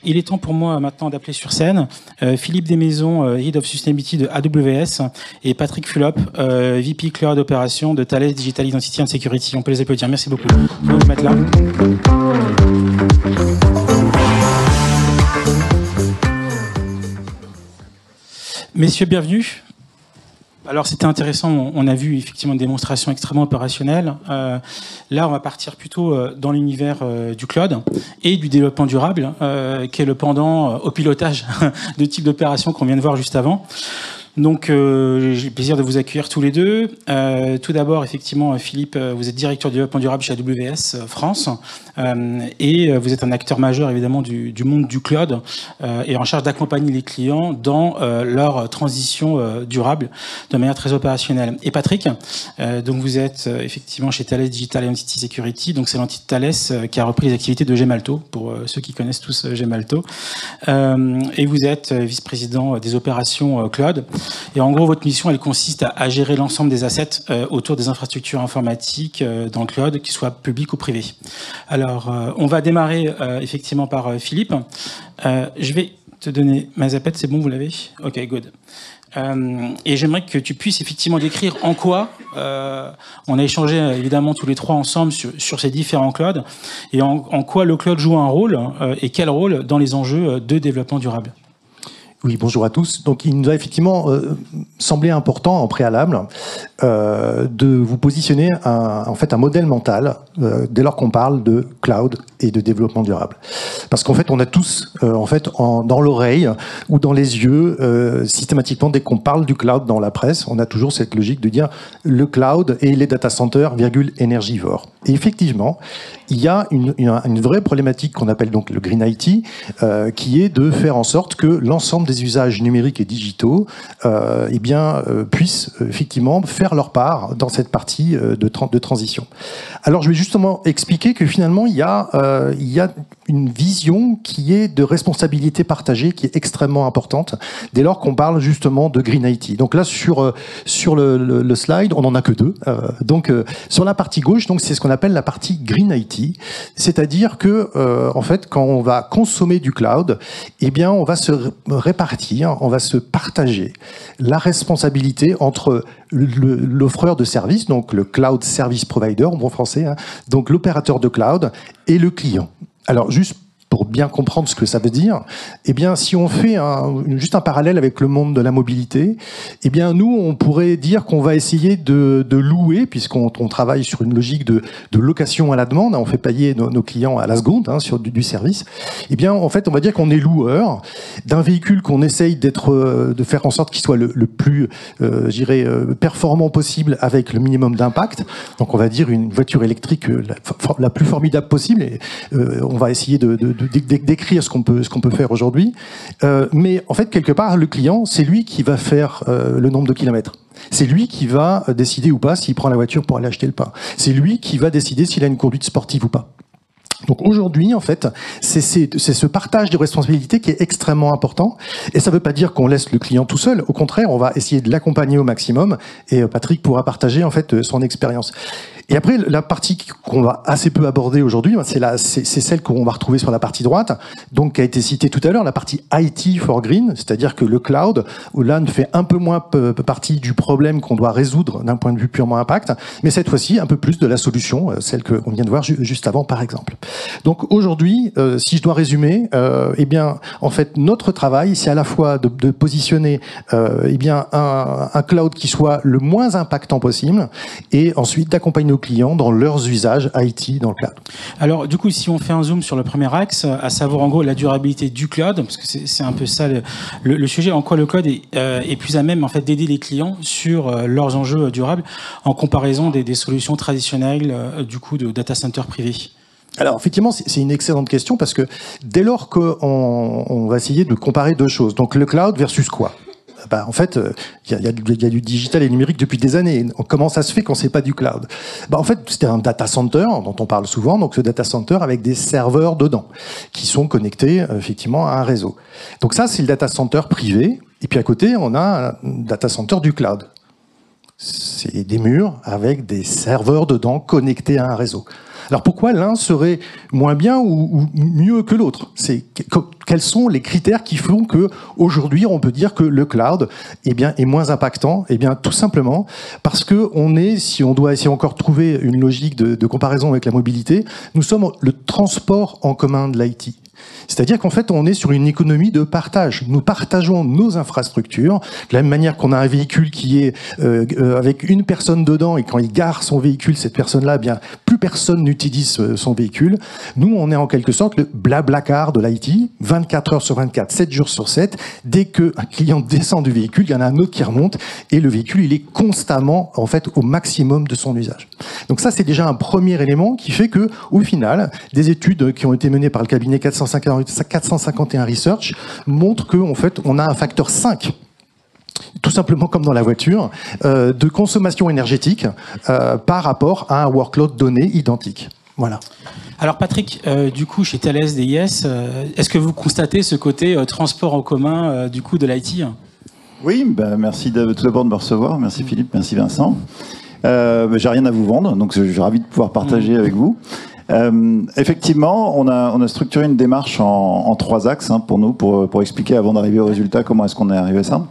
Il est temps pour moi maintenant d'appeler sur scène Philippe Desmaisons, Head of Sustainability de AWS, et Patrick Fulop, VP Cloud Opération de Thales Digital Identity and Security. On peut les applaudir. Merci beaucoup. Je vais vous mettre là. Messieurs, bienvenue. Alors c'était intéressant, on a vu effectivement une démonstration extrêmement opérationnelle. Là on va partir plutôt dans l'univers du cloud et du développement durable, qui est le pendant au pilotage de type d'opération qu'on vient de voir juste avant. Donc j'ai le plaisir de vous accueillir tous les deux. Tout d'abord, effectivement, Philippe, vous êtes directeur du développement durable chez AWS France, et vous êtes un acteur majeur évidemment du monde du cloud, et en charge d'accompagner les clients dans leur transition durable de manière très opérationnelle. Et Patrick, donc vous êtes effectivement chez Thales Digital Identity Security, donc c'est l'entité Thales qui a repris les activités de Gemalto, pour ceux qui connaissent tous Gemalto, et vous êtes vice-président des opérations cloud. Et en gros, votre mission, elle consiste à gérer l'ensemble des assets autour des infrastructures informatiques dans le cloud, qu'ils soient publics ou privés. Alors, on va démarrer effectivement par Philippe. Je vais te donner ma zapette, c'est bon, vous l'avez? Ok, good. Et j'aimerais que tu puisses effectivement décrire en quoi, on a échangé évidemment tous les trois ensemble sur ces différents clouds, et en quoi le cloud joue un rôle, et quel rôle dans les enjeux de développement durable. Oui, bonjour à tous. Donc, il nous a effectivement semblé important en préalable de vous positionner en fait un modèle mental dès lors qu'on parle de cloud et de développement durable. Parce qu'en fait, on a tous dans l'oreille ou dans les yeux systématiquement dès qu'on parle du cloud dans la presse, on a toujours cette logique de dire le cloud et les data centers énergivores. Et effectivement, il y a une vraie problématique qu'on appelle donc le Green IT, qui est de faire en sorte que l'ensemble des usages numériques et digitaux puissent effectivement faire leur part dans cette partie de transition. Alors je vais justement expliquer que finalement il y a une vision qui est de responsabilité partagée qui est extrêmement importante dès lors qu'on parle justement de Green IT. Donc là sur le slide, on n'en a que deux. Sur la partie gauche, donc c'est ce qu'on appelle la partie Green IT, c'est-à-dire que en fait quand on va consommer du cloud, on va se répartir, on va se partager la responsabilité entre l'offreur de services, donc le cloud service provider en bon français, donc l'opérateur de cloud et le client. Alors juste pour bien comprendre ce que ça veut dire, si on fait juste un parallèle avec le monde de la mobilité, nous, on pourrait dire qu'on va essayer de louer, puisqu'on travaille sur une logique de location à la demande, on fait payer nos clients à la seconde sur du service. En fait, on va dire qu'on est loueur d'un véhicule qu'on essaye de faire en sorte qu'il soit le plus, performant possible avec le minimum d'impact. Donc, on va dire une voiture électrique la plus formidable possible. Et, on va essayer d'écrire ce qu'on peut faire aujourd'hui, mais en fait quelque part le client c'est lui qui va faire le nombre de kilomètres, c'est lui qui va décider ou pas s'il prend la voiture pour aller acheter le pain, c'est lui qui va décider s'il a une conduite sportive ou pas. Donc aujourd'hui, en fait, c'est ce partage de responsabilités qui est extrêmement important. Et ça ne veut pas dire qu'on laisse le client tout seul. Au contraire, on va essayer de l'accompagner au maximum. Et Patrick pourra partager en fait son expérience. Et après, la partie qu'on va assez peu aborder aujourd'hui, c'est celle qu'on va retrouver sur la partie droite, donc qui a été citée tout à l'heure, la partie IT for Green, c'est-à-dire que le cloud, là, ne fait un peu moins partie du problème qu'on doit résoudre d'un point de vue purement impact, mais cette fois-ci, un peu plus de la solution, celle qu'on vient de voir juste avant, par exemple. Donc aujourd'hui, si je dois résumer, en fait, notre travail, c'est à la fois de positionner un cloud qui soit le moins impactant possible, et ensuite d'accompagner nos clients dans leurs usages IT dans le cloud. Alors du coup, si on fait un zoom sur le premier axe, à savoir en gros la durabilité du cloud, parce que c'est un peu ça le sujet, en quoi le cloud est plus à même en fait d'aider les clients sur leurs enjeux durables en comparaison des solutions traditionnelles du coup de data center privés. Alors effectivement, c'est une excellente question parce que dès lors qu'on va essayer de comparer deux choses, donc le cloud versus quoi ? En fait, il y a du digital et numérique depuis des années. Comment ça se fait qu'on ne sait pas du cloud ? En fait, c'était un data center dont on parle souvent, donc ce data center avec des serveurs dedans qui sont connectés effectivement à un réseau. Donc ça, c'est le data center privé. Et puis à côté, on a un data center du cloud. C'est des murs avec des serveurs dedans connectés à un réseau. Alors pourquoi l'un serait moins bien ou mieux que l'autre? Quels sont les critères qui font que aujourd'hui on peut dire que le cloud est moins impactant? Tout simplement parce que si on doit essayer encore de trouver une logique de comparaison avec la mobilité, nous sommes le transport en commun de l'IT. C'est-à-dire qu'en fait, on est sur une économie de partage. Nous partageons nos infrastructures, de la même manière qu'on a un véhicule qui est avec une personne dedans, et quand il gare son véhicule, cette personne-là, plus personne n'utilise son véhicule. Nous, on est en quelque sorte le blablacar de l'IT, 24 heures sur 24, 7 jours sur 7. Dès qu'un client descend du véhicule, il y en a un autre qui remonte, et le véhicule, il est constamment, en fait, au maximum de son usage. Donc ça, c'est déjà un premier élément qui fait que, au final, des études qui ont été menées par le cabinet 451 Research montrent qu'en fait, on a un facteur 5, tout simplement comme dans la voiture, de consommation énergétique par rapport à un workload donné identique. Voilà. Alors Patrick, du coup, chez Thales DIS, est-ce que vous constatez ce côté transport en commun du coup de l'IT? Oui, merci tout d'abord de me recevoir. Merci Philippe, merci Vincent. J'ai rien à vous vendre, donc je suis ravi de pouvoir partager avec vous. Effectivement, on a structuré une démarche en 3 axes pour nous, pour expliquer avant d'arriver au résultat comment est-ce qu'on est arrivé à ça.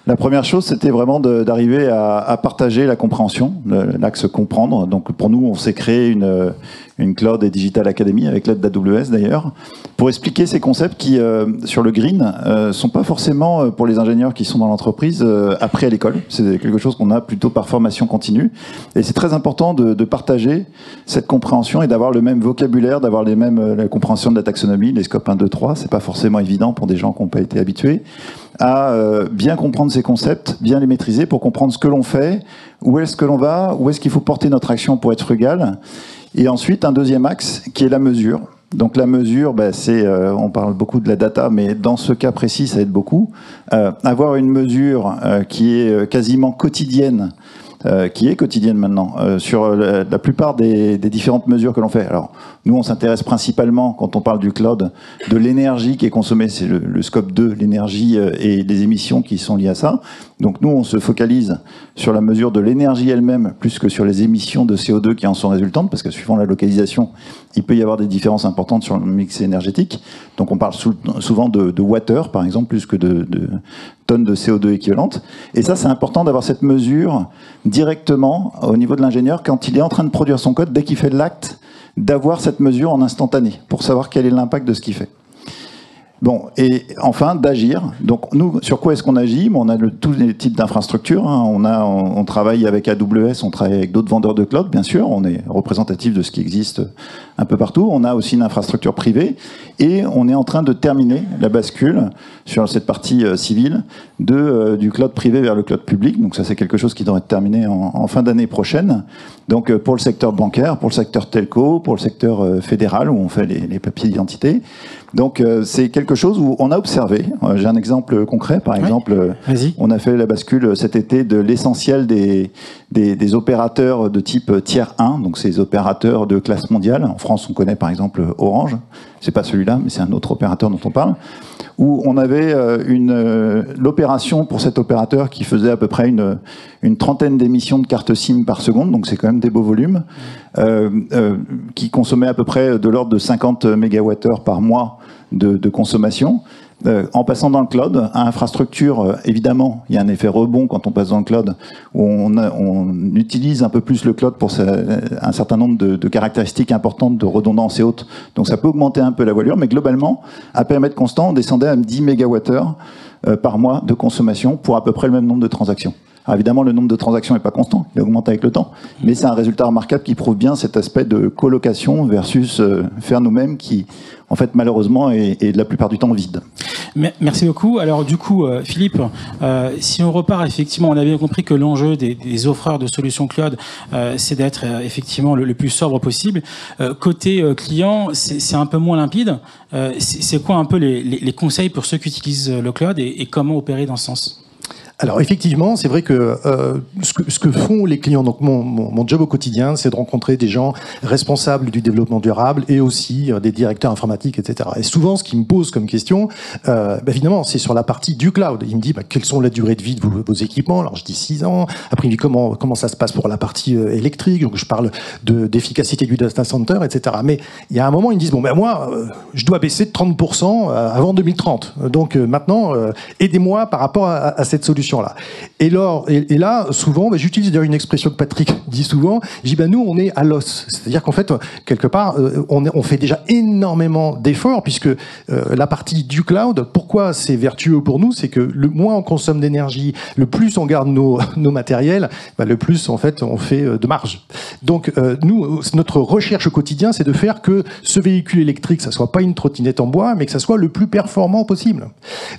La première chose, c'était vraiment d'arriver à partager la compréhension, l'axe comprendre. Donc pour nous, on s'est créé une Cloud et Digital Academy avec l'aide d'AWS d'ailleurs, pour expliquer ces concepts qui, sur le green, sont pas forcément pour les ingénieurs qui sont dans l'entreprise appris à l'école. C'est quelque chose qu'on a plutôt par formation continue. Et c'est très important de partager cette compréhension et d'avoir le même vocabulaire, d'avoir la compréhension de la taxonomie, les scopes 1, 2, 3. C'est pas forcément évident pour des gens qui n'ont pas été habitués à bien comprendre ces concepts, bien les maîtriser pour comprendre ce que l'on fait, où est-ce que l'on va, où est-ce qu'il faut porter notre action pour être frugal. Et ensuite, un deuxième axe qui est la mesure. Donc la mesure, on parle beaucoup de la data, mais dans ce cas précis, ça aide beaucoup. Avoir une mesure qui est quasiment quotidienne, maintenant, sur la plupart des différentes mesures que l'on fait. Alors, nous, on s'intéresse principalement, quand on parle du cloud, de l'énergie qui est consommée, c'est le scope 2, l'énergie et les émissions qui sont liées à ça. Donc nous, on se focalise sur la mesure de l'énergie elle-même, plus que sur les émissions de CO2 qui en sont résultantes, parce que suivant la localisation, il peut y avoir des différences importantes sur le mix énergétique. Donc on parle souvent de water, par exemple, plus que de tonnes de CO2 équivalentes. Et ça, c'est important d'avoir cette mesure directement au niveau de l'ingénieur quand il est en train de produire son code, dès qu'il fait l'acte, d'avoir cette mesure en instantané pour savoir quel est l'impact de ce qu'il fait. Bon, et enfin, d'agir. Donc, nous, sur quoi est-ce qu'on agit? On a tous les types d'infrastructures. On travaille avec AWS, on travaille avec d'autres vendeurs de cloud, bien sûr. On est représentatif de ce qui existe un peu partout. On a aussi une infrastructure privée. Et on est en train de terminer la bascule sur cette partie civile du cloud privé vers le cloud public. Donc, ça, c'est quelque chose qui devrait être terminé en fin d'année prochaine. Donc, pour le secteur bancaire, pour le secteur telco, pour le secteur fédéral, où on fait les papiers d'identité. Donc c'est quelque chose où on a observé. J'ai un exemple concret, par exemple. On a fait la bascule cet été de l'essentiel des opérateurs de type tiers 1, donc ces opérateurs de classe mondiale. En France, on connaît par exemple Orange. C'est pas celui-là, mais c'est un autre opérateur dont on parle. Où on avait l'opération pour cet opérateur qui faisait à peu près une trentaine d'émissions de cartes SIM par seconde, donc c'est quand même des beaux volumes, qui consommait à peu près de l'ordre de 50 MWh par mois de consommation. En passant dans le cloud, à infrastructure, évidemment, il y a un effet rebond quand on passe dans le cloud, où on utilise un peu plus le cloud pour un certain nombre de caractéristiques importantes de redondance et autres. Donc ça peut augmenter un peu la voilure, mais globalement, à périmètre constant, on descendait à 10 MWh par mois de consommation pour à peu près le même nombre de transactions. Alors évidemment, le nombre de transactions n'est pas constant, il augmente avec le temps, mais c'est un résultat remarquable qui prouve bien cet aspect de colocation versus faire nous-mêmes qui, en fait, malheureusement, est la plupart du temps vide. Merci beaucoup. Alors du coup, Philippe, si on repart, effectivement, on a bien compris que l'enjeu des offreurs de solutions cloud, c'est d'être effectivement le plus sobre possible. Côté client, c'est un peu moins limpide. C'est quoi un peu les conseils pour ceux qui utilisent le cloud et comment opérer dans ce sens ? Alors effectivement, c'est vrai que, ce que font les clients, donc mon job au quotidien, c'est de rencontrer des gens responsables du développement durable et aussi des directeurs informatiques, etc. Et souvent, ce qu'ils me posent comme question, évidemment, c'est sur la partie du cloud. Ils me disent quelles sont la durée de vie de vos équipements. Alors je dis 6 ans. Après, ils me disent comment ça se passe pour la partie électrique. Donc je parle d'efficacité du data center, etc. Mais il y a un moment, ils me disent moi, je dois baisser de 30% avant 2030. Donc maintenant, aidez-moi par rapport à cette solution-là. Et là, souvent, j'utilise d'ailleurs une expression que Patrick dit souvent, je dis, nous, on est à l'os. C'est-à-dire qu'en fait, quelque part, on fait déjà énormément d'efforts, puisque la partie du cloud, pourquoi c'est vertueux pour nous, c'est que le moins on consomme d'énergie, le plus on garde nos matériels, le plus, en fait, on fait de marge. Donc, nous, notre recherche au quotidien, c'est de faire que ce véhicule électrique, ça soit pas une trottinette en bois, mais que ça soit le plus performant possible.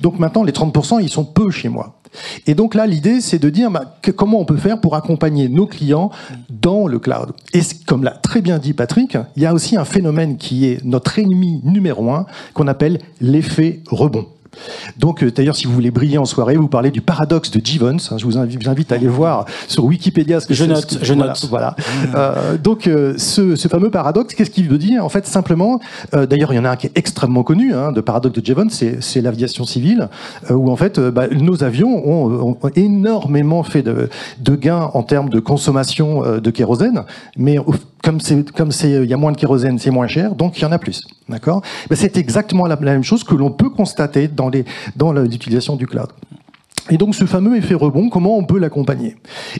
Donc maintenant, les 30%, ils sont peu chez moi. Et donc là, l'idée, c'est de dire comment on peut faire pour accompagner nos clients dans le cloud. Et comme l'a très bien dit Patrick, il y a aussi un phénomène qui est notre ennemi numéro 1, qu'on appelle l'effet rebond. Donc, d'ailleurs, si vous voulez briller en soirée, vous parlez du paradoxe de Jevons. Je vous invite à aller voir sur Wikipédia ce que je note. Voilà. Donc, ce fameux paradoxe, qu'est-ce qu'il veut dire? En fait, simplement, d'ailleurs, il y en a un qui est extrêmement connu, de paradoxe de Jevons, c'est l'aviation civile, où en fait, nos avions ont énormément fait de gains en termes de consommation de kérosène, mais comme il y a moins de kérosène, c'est moins cher, donc il y en a plus. D'accord? C'est exactement la même chose que l'on peut constater dans l'utilisation du cloud. Et donc ce fameux effet rebond, comment on peut l'accompagner?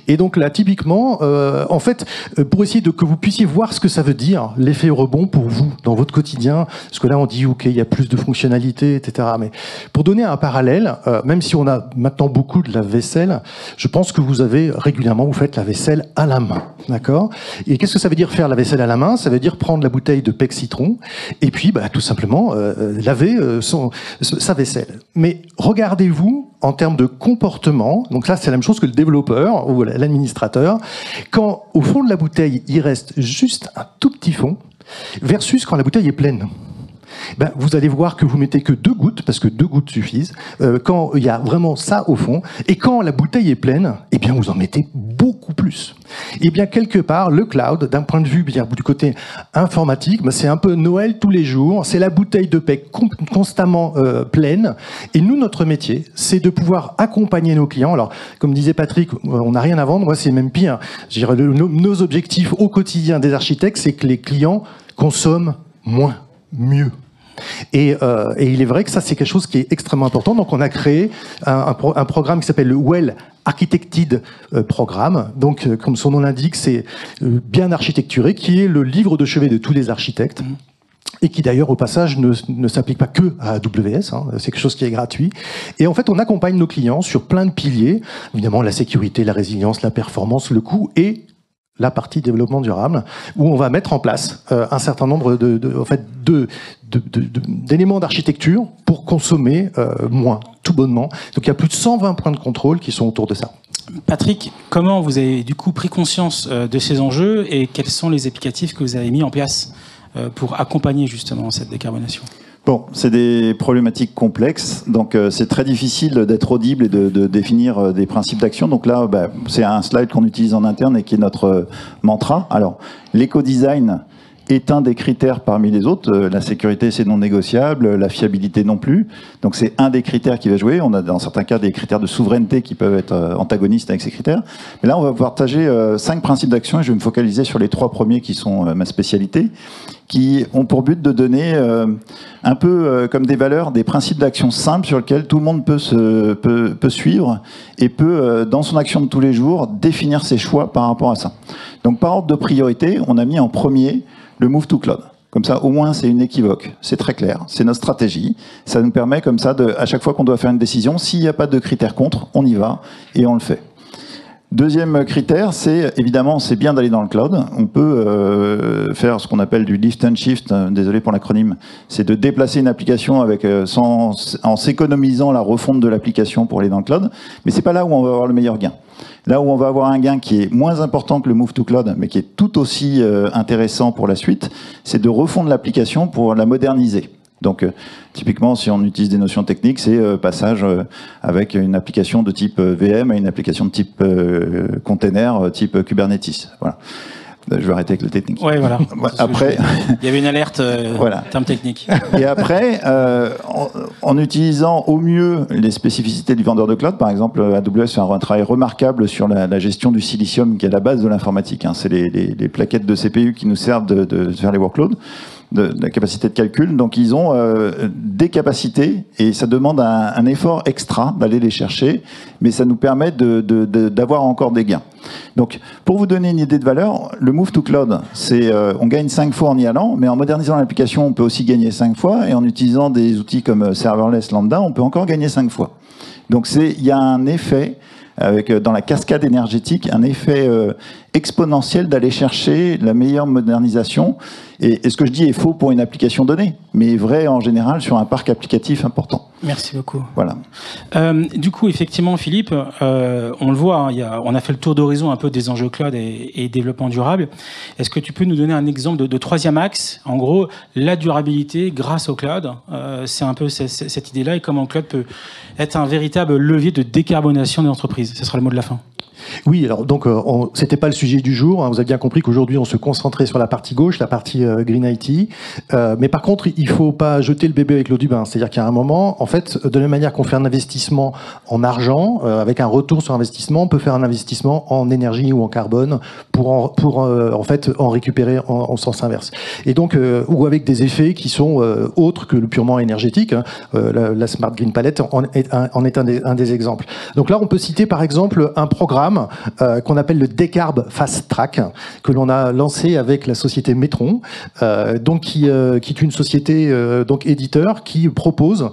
Et donc là, typiquement, en fait, pour essayer que vous puissiez voir ce que ça veut dire, l'effet rebond pour vous, dans votre quotidien, parce que là on dit, ok, il y a plus de fonctionnalités, etc. Mais pour donner un parallèle, même si on a maintenant beaucoup de lave-vaisselle, je pense que vous faites la vaisselle à la main, d'accord? Et qu'est-ce que ça veut dire faire la vaisselle à la main? Ça veut dire prendre la bouteille de Pec Citron, et puis tout simplement laver sa vaisselle. Mais regardez-vous en termes de comportement, donc là c'est la même chose que le développeur ou l'administrateur, quand au fond de la bouteille il reste juste un tout petit fond, versus quand la bouteille est pleine. Vous allez voir que vous mettez que 2 gouttes, parce que 2 gouttes suffisent, quand il y a vraiment ça au fond, et quand la bouteille est pleine, vous en mettez beaucoup plus. Et bien quelque part, le cloud, d'un point de vue du côté informatique, c'est un peu Noël tous les jours, c'est la bouteille de Pec constamment pleine, et nous, notre métier, c'est de pouvoir accompagner nos clients. Alors, comme disait Patrick, on n'a rien à vendre, moi c'est même pire. Je dirais, nos objectifs au quotidien des architectes, c'est que les clients consomment moins, mieux. Et il est vrai que ça, c'est quelque chose qui est extrêmement important. Donc, on a créé un programme qui s'appelle le Well Architected Programme. Donc, comme son nom l'indique, c'est bien architecturé, qui est le livre de chevet de tous les architectes. Et qui d'ailleurs au passage ne s'applique pas que à AWS, c'est quelque chose qui est gratuit. Et en fait, on accompagne nos clients sur plein de piliers, évidemment la sécurité, la résilience, la performance, le coût et la partie développement durable, où on va mettre en place un certain nombre d'éléments d'architecture pour consommer moins, tout bonnement. Donc il y a plus de 120 points de contrôle qui sont autour de ça. Patrick, comment vous avez du coup pris conscience de ces enjeux et quels sont les applicatifs que vous avez mis en place pour accompagner justement cette décarbonation? Bon, c'est des problématiques complexes, donc c'est très difficile d'être audible et de définir des principes d'action. Donc là, c'est un slide qu'on utilise en interne et qui est notre mantra. Alors, l'éco-design est un des critères parmi les autres. La sécurité, c'est non négociable, la fiabilité non plus. Donc c'est un des critères qui va jouer. On a dans certains cas des critères de souveraineté qui peuvent être antagonistes avec ces critères. Mais là, on va partager 5 principes d'action et je vais me focaliser sur les 3 premiers qui sont ma spécialité, qui ont pour but de donner un peu comme des valeurs, des principes d'action simples sur lesquels tout le monde peut suivre et peut, dans son action de tous les jours, définir ses choix par rapport à ça. Donc par ordre de priorité, on a mis en premier le Move to Cloud. Comme ça, au moins, c'est inéquivoque, c'est très clair, c'est notre stratégie. Ça nous permet comme ça, à chaque fois qu'on doit faire une décision, s'il n'y a pas de critères contre, on y va et on le fait. Deuxième critère, c'est évidemment, c'est bien d'aller dans le cloud. On peut faire ce qu'on appelle du lift and shift, désolé pour l'acronyme, c'est de déplacer une application en s'économisant la refonte de l'application pour aller dans le cloud, mais c'est pas là où on va avoir le meilleur gain. Là où on va avoir un gain qui est moins important que le move to cloud, mais qui est tout aussi intéressant pour la suite, c'est de refondre l'application pour la moderniser. Donc, typiquement, si on utilise des notions techniques, c'est passage avec une application de type VM à une application de type container, type Kubernetes. Voilà. Je vais arrêter avec le technique. Ouais, voilà. Après, il y avait une alerte voilà. terme technique. Et après, en utilisant au mieux les spécificités du vendeur de cloud, par exemple, AWS fait un travail remarquable sur la gestion du silicium, qui est la base de l'informatique. C'est les plaquettes de CPU qui nous servent de faire les workloads, de la capacité de calcul. Donc, ils ont des capacités et ça demande un effort extra d'aller les chercher, mais ça nous permet d'avoir encore des gains. Donc, pour vous donner une idée de valeur, le move to cloud, c'est on gagne 5 fois en y allant, mais en modernisant l'application, on peut aussi gagner 5 fois, et en utilisant des outils comme Serverless Lambda, on peut encore gagner 5 fois. Donc, il y a un effet, dans la cascade énergétique, un effet exponentiel d'aller chercher la meilleure modernisation. Et ce que je dis est faux pour une application donnée, mais est vrai en général sur un parc applicatif important. Merci beaucoup. Voilà. Du coup, effectivement, Philippe, on le voit, on a fait le tour d'horizon un peu des enjeux cloud et développement durable. Est-ce que tu peux nous donner un exemple de troisième axe? En gros, la durabilité grâce au cloud, c'est un peu cette idée-là, et comment le cloud peut être un véritable levier de décarbonation des entreprises. Ce sera le mot de la fin. Oui, alors donc c'était pas le sujet du jour. Hein, vous avez bien compris qu'aujourd'hui on se concentrait sur la partie gauche, la partie Green IT. Mais par contre, il faut pas jeter le bébé avec l'eau du bain. C'est-à-dire qu'à un moment, en fait, de la même manière qu'on fait un investissement en argent avec un retour sur investissement, on peut faire un investissement en énergie ou en carbone pour en fait en récupérer en sens inverse. Et donc ou avec des effets qui sont autres que le purement énergétique. Hein. La Smart Green Palette en est un des exemples. Donc là, on peut citer par exemple un programme qu'on appelle le Decarb Fast Track, que l'on a lancé avec la société Metron, donc qui est une société donc éditeur qui propose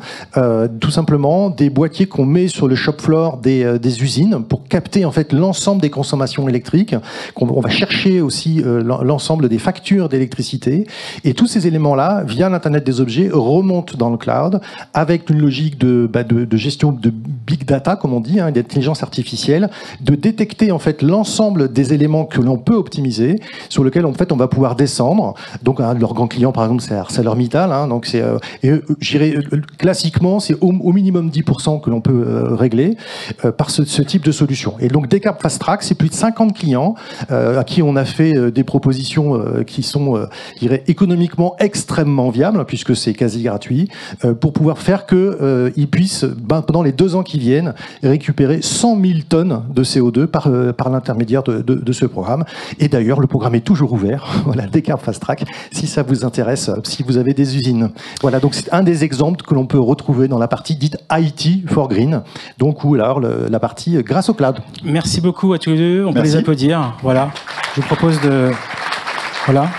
tout simplement des boîtiers qu'on met sur le shop floor des usines pour capter en fait l'ensemble des consommations électriques. On va chercher aussi l'ensemble des factures d'électricité, et tous ces éléments-là, via l'Internet des objets, remontent dans le cloud avec une logique de gestion de big data, comme on dit, hein, d'intelligence artificielle, de détecter en fait l'ensemble des éléments que l'on peut optimiser, sur lesquels en fait on va pouvoir descendre. Donc un de leurs grands clients par exemple c'est ArcelorMittal, hein, donc c'est classiquement c'est au minimum 10% que l'on peut régler par ce type de solution. Et donc Decarb Fast Track, c'est plus de 50 clients à qui on a fait des propositions qui sont je dirais économiquement extrêmement viables, puisque c'est quasi gratuit, pour pouvoir faire que ils puissent pendant les 2 ans qui viennent récupérer 100 000 tonnes de CO2 par l'intermédiaire de ce programme. Et d'ailleurs, le programme est toujours ouvert. Voilà, Decarb Fast Track, si ça vous intéresse, si vous avez des usines. Voilà, donc c'est un des exemples que l'on peut retrouver dans la partie dite IT for Green, donc ou alors la partie grâce au cloud. Merci beaucoup à tous les deux. On peut les applaudir. Voilà. Je vous propose de... Voilà.